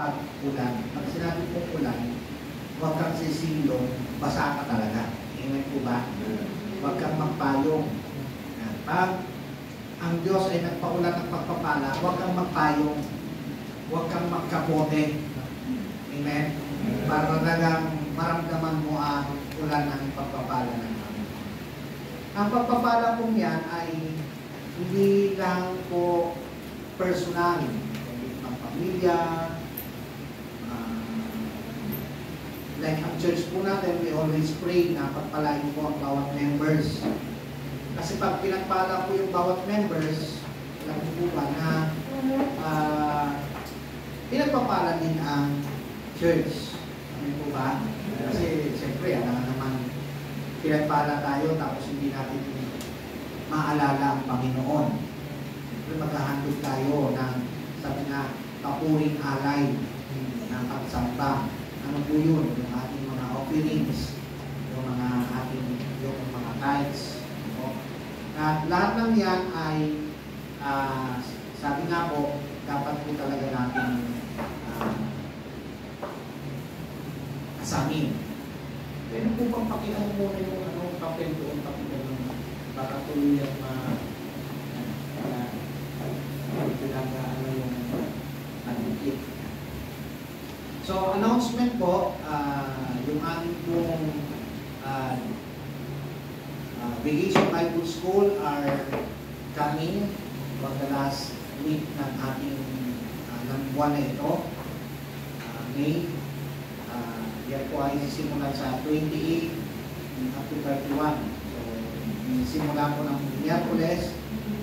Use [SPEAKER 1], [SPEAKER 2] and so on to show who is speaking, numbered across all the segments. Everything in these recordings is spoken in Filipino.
[SPEAKER 1] pag-ulan. Pag sinabi po ulan, huwag kang sisilong, basa ka talaga. Amen po ba? Huwag kang magpayong. Pag ang Diyos ay nagpaulan ng pagpapala, huwag kang magpayong. Huwag kang magkapote. Amen? Para talagang maramdaman mo ang ulan ng pagpapala ng Amen. Ang pagpapala po yan ay hindi lang po personal, ng pamilya, like ang church po natin, we always pray na pagpalain po ang bawat members. Kasi pag pinagpala po yung bawat members, alam po ba na pinagpapala din ang church. Alam po ba? Kasi siyempre, alam naman, pinagpala tayo tapos hindi natin maalala ang Panginoon. Siyempre, maghahandog tayo ng, sabi nga, papuring alay ng pagsamba. Ano po yun? Yung ating mga offerings, yung mga tithes. At lahat ng yan ay, sabi nga po, dapat po talaga natin asamin. Pwede po bang pakita mo muna yung papel doon, pakita mo, baka tuloy ang yung panigit. So, announcement po, yung aming pong Vacation Bible School are coming for the last week ng ating ng buwan na ito, May. Yan po ay simulan sa 28 up to 31. So, simula po ng Miyerkules,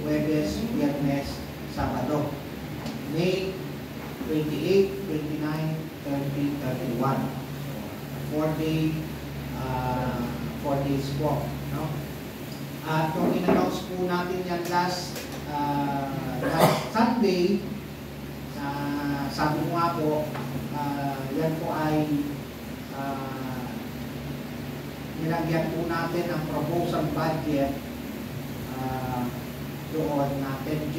[SPEAKER 1] Huwebes, Biyernes, Sabado. May 28, 29, 30, 31. So, 4 days po. No? At kung in-announce po natin yan last Sunday, sabi ko nga po, yan po ay nilagyan po natin ang proposal budget doon na 10K.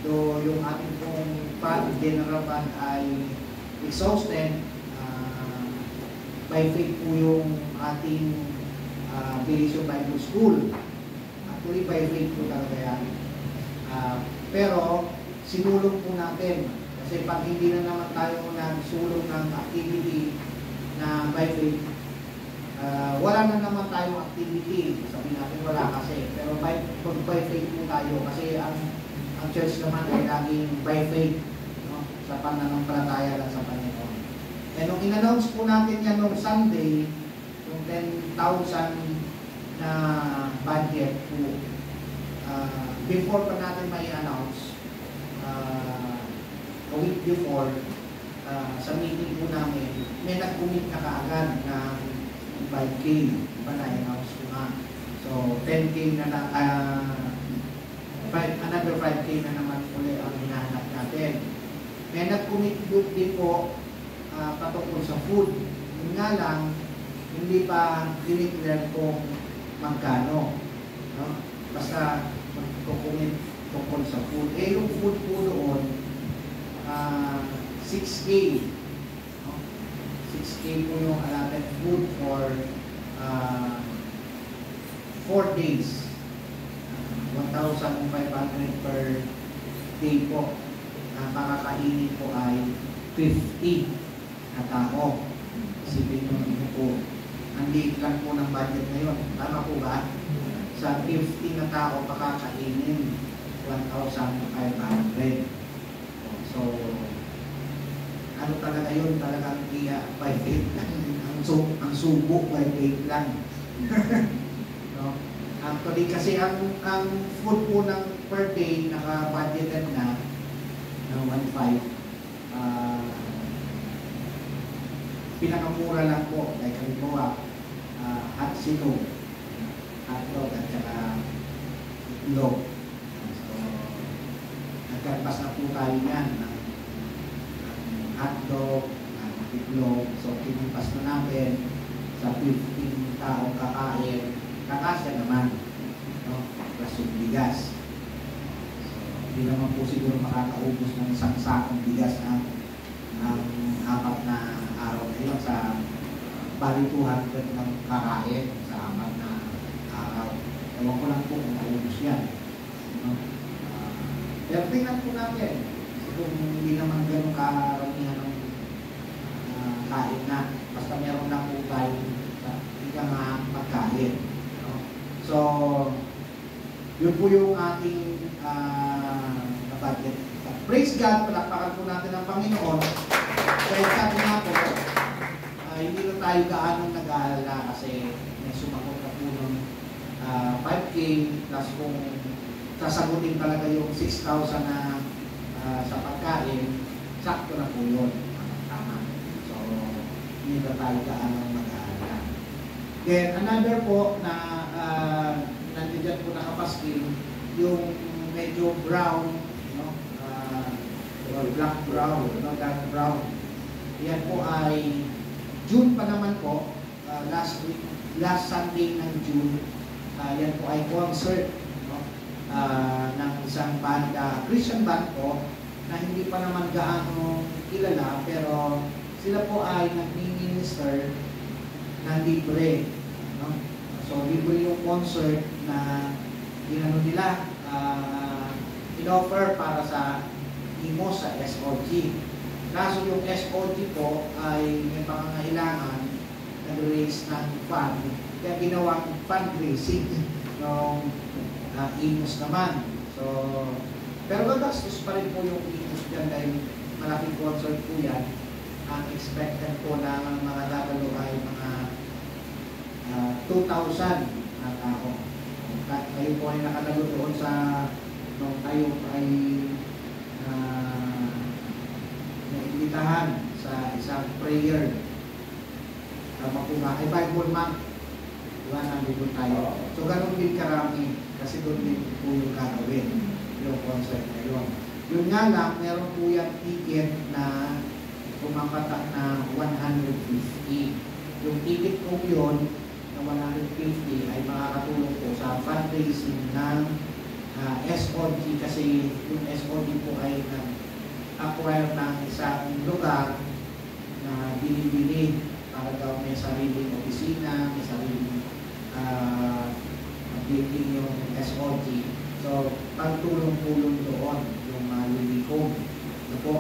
[SPEAKER 1] So, yung ating pong general fund ay exhausted. By faith po yung ating Vacation Bible School. Actually, by faith po talaga yan. Pero, sinulong po natin. Kasi pag hindi na naman tayo nagsulong ng activity na by faith, wala na naman tayong activity. Sabi natin wala kasi. Pero by faith po tayo. Kasi ang church naman ay laging by faith, no? Sa pananampalataya lang sa Panginoon. And nung in-announce po natin yan nung Sunday, yung 10,000 na budget po, before pa natin may announce, a week before, sa meeting po namin, may nag-commit na kaagad ng 5K. Diba na-announce ko nga. So, 10K na another 5K na naman ulit ang hinahanap natin. May nag-commit din po patungkol sa food. Yun nga lang, hindi pa dineclare kung magkano. No? Basta mag-commit tungkol sa food. Yung food po doon, 6K. No? 6K po yung allotted food for 4 days. 1,500 per day po. Makakainin po ay 50 na tao. Isipin nyo po, ang liit lang po ng budget ngayon. Tama po ba? Sa 50 na tao, makakainin 1,500. So, ano talaga yun? Talagang by faith lang. Ang subo by faith lang. No? Actually, kasi ang food po ng per day, naka-budgeted na 1,500. Pinakamura lang po, like halimbawa, hot sino, hotdog at saka itlog. So, nagkarpas na po tayo yan ng hotdog, itlog. So, kinimpas na natin sa 15 taong kakain. Kakasya naman, no? Plus yung bigas. So, hindi naman po siguro makakaubos ng isang sakong bigas na bali 200 ng kakain sa 4 na araw. Ewan ko lang po kung maubos yan. No? Pero tingnan po natin kung hindi naman ganun karamihan ng kain na. Basta meron lang po tayo ika nga pagkain. No? So, yun po yung ating budget. Praise God, palakpakan po natin ang Panginoon. Dahil sabi nga po, hindi na tayo gaanong nag-aalala kasi may sumagot na po ng 5K plus kung sasagutin talaga yung 6,000 na sa pagkain, sakto na po yun. Tama. So, hindi na tayo gaanong nag-aalala. Then, another po na nandiyan po nakapaskil, yung medyo brown, no? Black brown, no? Dark brown. Yan po ay June pa naman po, last Sunday ng June, yan po ay concert, no? Ng isang banda, Christian band po, na hindi pa naman gaano kilala, pero sila po ay nag-minister na libre, no? So libre yung concert na ginano nila, in-offer para sa imo sa SOG. Kaso yung SOG po ay may pangangailangan nag-raise ng fund, kaya ginawang fundraising ng IMOS naman. So, pero gagastos pa rin po yung IMOS dyan dahil malaking concert po yan. Ang expected po na mga dadalo ay mga 2,000 na tao. Kayo po ay nakadalo doon sa nung tayo ay naimbitahan sa isang prayer ay Bible month. Diba, nandito tayo. So, ganun din karami kasi doon din po yung gagawin yung concert na yun. Yun nga lang, meron po yung ticket na pumapatak na 150. Yung ticket po yun na 150 ay makakatulong po sa fundraising ng SOG kasi yung SOG po ay nag-acquire ng isang lugar na binibili para daw may sariling opisina, may sariling building yung SOG. So, pagtulong-tulong doon yung lilikom. Ito po.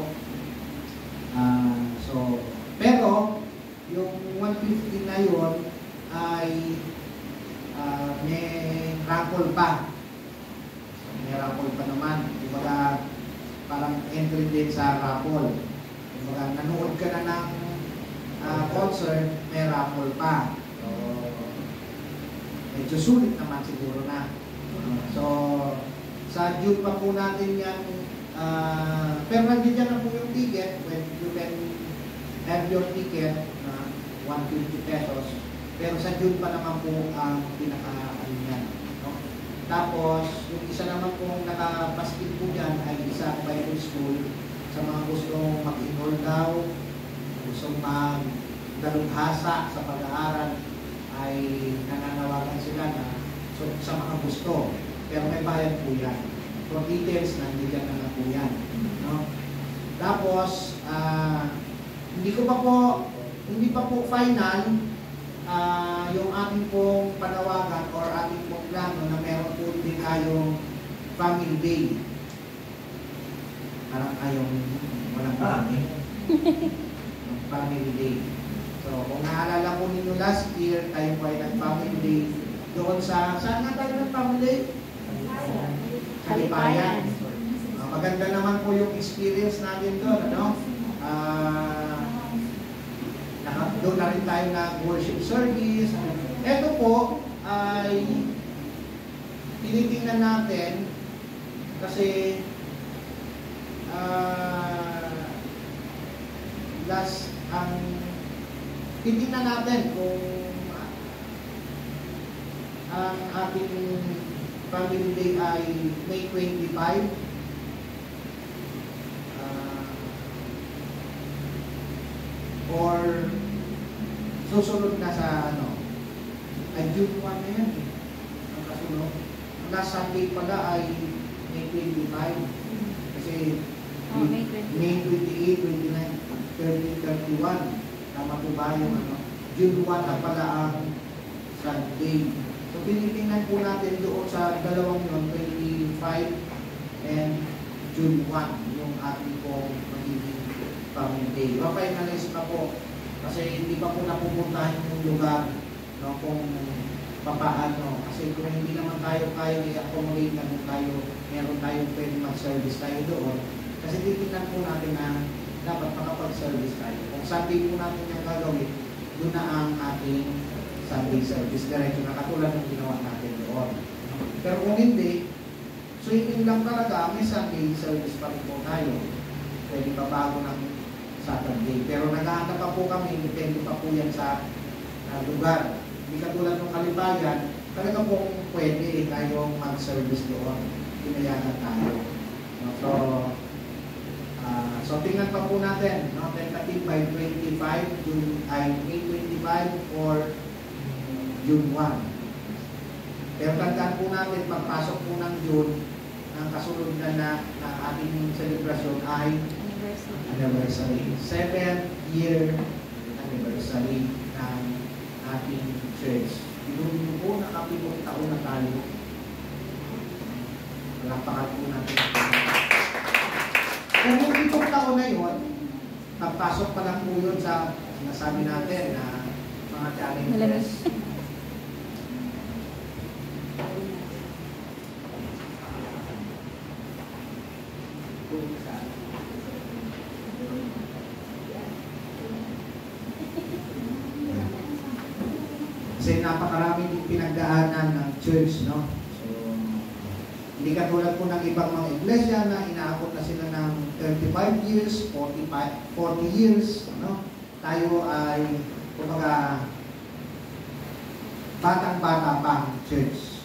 [SPEAKER 1] So, pero yung 150 na yun ay may raffle pa. So, may raffle pa naman. Kumbaga, parang entry din sa raffle. Kumbaga, nanood ka na ng concert, may raffle pa. So, medyo sulit naman siguro na. So, sa June pa po natin yan, pero nandiyan na po yung ticket, when you can have your ticket na 150 pesos. Pero sa June pa naman po ang pinaka-ano yan. No? Tapos, yung isa naman pong nakapaskil po dyan ay isang Bible school sa mga gustong mag-enroll daw, gustong mag-dalunghasa sa pag-aaral, ay nananawagan sila na so, sa mga gusto. Pero may bayad po yan. For details, nandiyan na po yan. No? Tapos, hindi pa po final yung ating pong panawagan or ating pong plano na meron po din tayong family day. Parang kayong walang family. Family day. So, kung naalala po ninyo last year, tayo po ay nag-family day doon sa, saan nga tayo nag-family day? Kalipayan. Maganda naman po yung experience natin doon, ano? Doon na rin tayo nag-worship service. Ito po ay tinitingnan natin kasi titingnan natin kung ang ating family day ay May 25 or susunod na sa ay June 1 na yan ang kasunod. Last Sunday pala ay May 25 kasi May 28, 29, 30, 31 tama po ba yung June 1 na pala ang Sunday. So pinitingnan po natin doon sa dalawang yun, 25 and June 1, yung ating po magiging family day. Pa-finalize pa po kasi hindi pa po napupuntahan yung lugar, no, kung papaano. Kasi kung hindi naman tayo kaya i-accommodate na tayo, meron tayong pwede mag-service tayo doon. Kasi titignan po natin na dapat makapag-service tayo. Kung Sunday po natin yung gagawin, doon na ang ating Sunday service. Diretso na katulad ng ginawa natin doon. Pero kung hindi, swimming lang talaga, may Sunday service pa rin po tayo. Pwede pa bago ng Saturday. Pero nag-aanda pa po kami, depende pa po yan sa lugar. Hindi katulad ng Kalibayan, talaga pong pwede tayong mag-service doon. Pinayagan tayo. So tingnan pa po natin, no? Tentative by 25, May 25 or June 1. Pero tandaan po natin, pagpasok po ng June, ang kasunod na ating selebrasyon ay anniversary. 7th year anniversary ng ating church. Doon po nakapitong taon na tayo. Palakpakan po natin. Kung yung pitong taon na yun, pagpasok pa lang po yun sa nasabi natin na mga challenges. Kasi napakaraming pinagdaanan ng church, no? So, hindi katulad po ng ibang mga iglesia na inaabot na sila ng 35 years, 40 years, no? Tayo ay, kumbaga, batang-bata pa ang church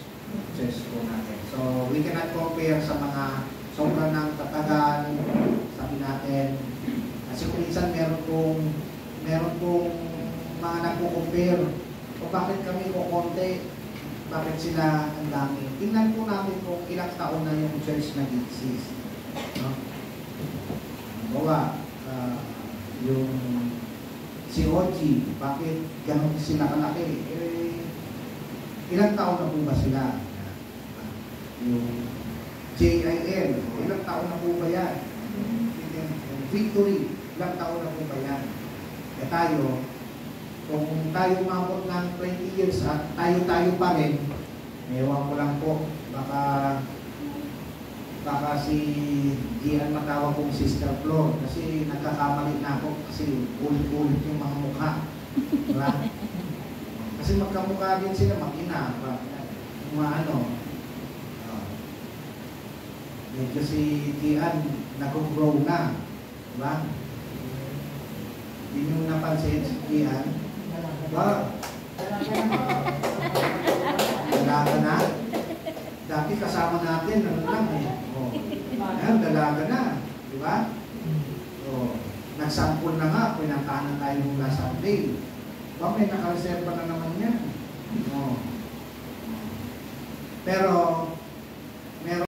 [SPEAKER 1] po natin. So, we cannot compare sa mga sobrang ng tatagal, sabi natin. Kasi kung minsan meron pong mga nagpo-compare. O bakit kami ko konti? Bakit sila ang dami? Tingnan po natin kung ilang taon na yung church nag-exist. No? Bawa, yung si OG, bakit ganun sila kalaki? Ilang taon na po ba sila? Yung JIL, ilang taon na po ba yan? Victory, ilang taon na po ba yan? E tayo, kung tayo umabot ng 20 years at tayo pa rin, ewan ko lang po, baka si Gian matawag kong Sister Flor kasi nagkakamali na ako kasi ulit-ulit yung mga mukha. Diba? Kasi magkamukha din sila, mag-ina. Medyo si Gian nag-grow na. Diba? Hindi nyo napansin si Gian. Wow. Dalaga na. Dati kasama natin, ano lang eh. Oh. Ayan, dalaga na. Di ba? Oh. Nagsampol na nga, pinantahan tayo mula Sunday. May nakareserva na naman yan. Oh. Pero,